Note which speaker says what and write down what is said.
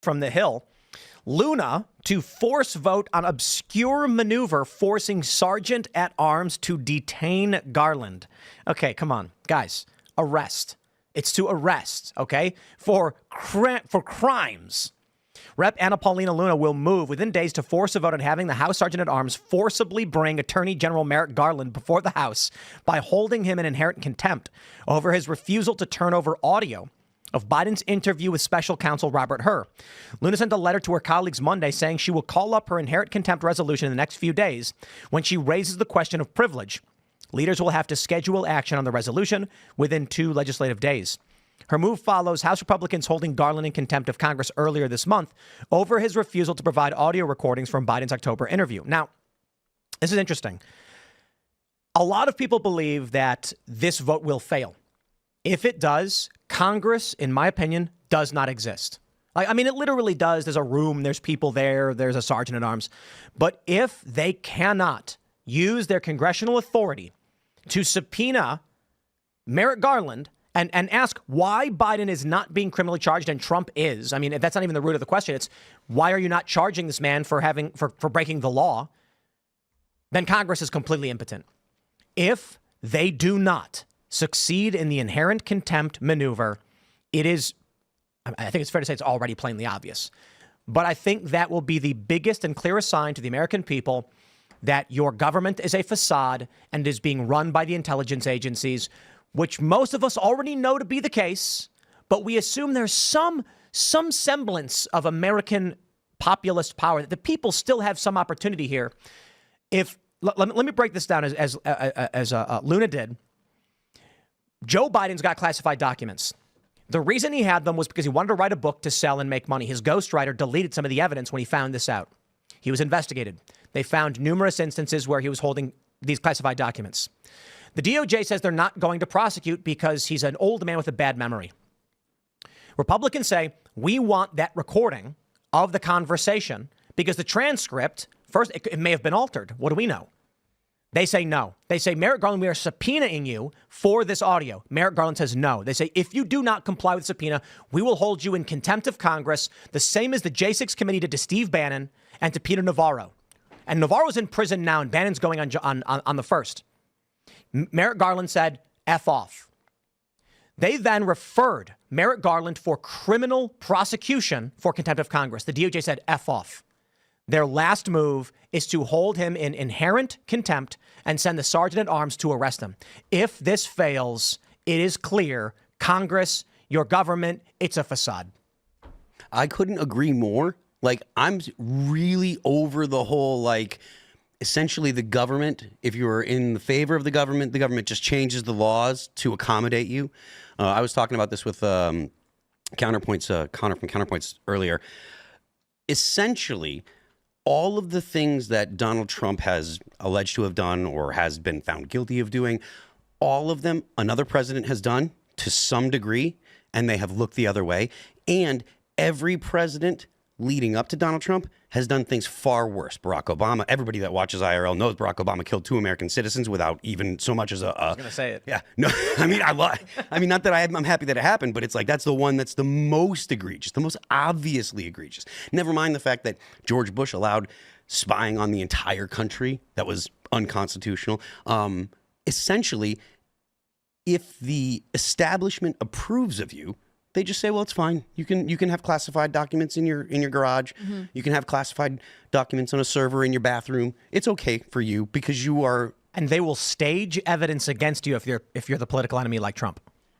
Speaker 1: from the Hill. Luna to force vote on obscure maneuver forcing Sergeant at Arms to detain Garland. Okay, come on, guys. Arrest. It's to arrest, okay, for crimes. Rep. Anna Paulina Luna will move within days to force a vote on having the House Sergeant at Arms forcibly bring Attorney General Merrick Garland before the House by holding him in inherent contempt over his refusal to turn over audio of Biden's interview with Special Counsel Robert Hur. Luna sent a letter to her colleagues Monday saying she will call up her inherent contempt resolution in the next few days when she raises the question of privilege. Leaders will have to schedule action on the resolution within 2 legislative days. Her move follows House Republicans holding Garland in contempt of Congress earlier this month over his refusal to provide audio recordings from Biden's October interview. Now, this is interesting. A lot of people believe that this vote will fail. If it does, Congress, in my opinion, does not exist. I mean, it literally does. There's a room, there's people there, there's a sergeant at arms. But if they cannot use their congressional authority to subpoena Merrick Garland and ask why Biden is not being criminally charged and Trump is, I mean, that's not even the root of the question. It's why are you not charging this man for breaking the law? Then Congress is completely impotent. If they do not succeed in the inherent contempt maneuver, it is, I think it's fair to say it's already plainly obvious. But I think that will be the biggest and clearest sign to the American people that your government is a facade and is being run by the intelligence agencies, which most of us already know to be the case, but we assume there's some semblance of American populist power, that the people still have some opportunity here. Let me break this down as Luna did. Joe Biden's got classified documents. The reason he had them was because he wanted to write a book to sell and make money. His ghostwriter deleted some of the evidence when he found this out. He was investigated. They found numerous instances where he was holding these classified documents. The DOJ says they're not going to prosecute because he's an old man with a bad memory. Republicans say, we want that recording of the conversation because the transcript, first, it may have been altered. What do we know? They say no. They say, Merrick Garland, we are subpoenaing you for this audio. Merrick Garland says no. They say, if you do not comply with subpoena, we will hold you in contempt of Congress, the same as the J6 committee did to Steve Bannon and to Peter Navarro. And Navarro's in prison now, and Bannon's going on the 1st. Merrick Garland said, F off. They then referred Merrick Garland for criminal prosecution for contempt of Congress. The DOJ said, F off. Their last move is to hold him in inherent contempt and send the sergeant at arms to arrest him. If this fails, it is clear, Congress, your government, it's a facade.
Speaker 2: I couldn't agree more. Like, I'm really over the whole, like, essentially the government, if you're in the favor of the government just changes the laws to accommodate you. I was talking about this with Counterpoints, Connor from Counterpoints earlier. Essentially, all of the things that Donald Trump has alleged to have done or has been found guilty of doing, all of them another president has done to some degree, and they have looked the other way. And every president leading up to Donald Trump has done things far worse. Barack Obama, everybody that watches IRL knows Barack Obama killed 2 American citizens without even so much as a...
Speaker 1: I was going to say it.
Speaker 2: Yeah. No, I mean, not that I'm happy that it happened, but it's like that's the one that's the most egregious, the most obviously egregious. Never mind the fact that George Bush allowed spying on the entire country that was unconstitutional. Essentially, if the establishment approves of you, they just say, well, it's fine. You can have classified documents in your garage. Mm-hmm. You can have classified documents on a server in your bathroom. It's okay for you because you are.
Speaker 1: And they will stage evidence against you if you're the political enemy like Trump.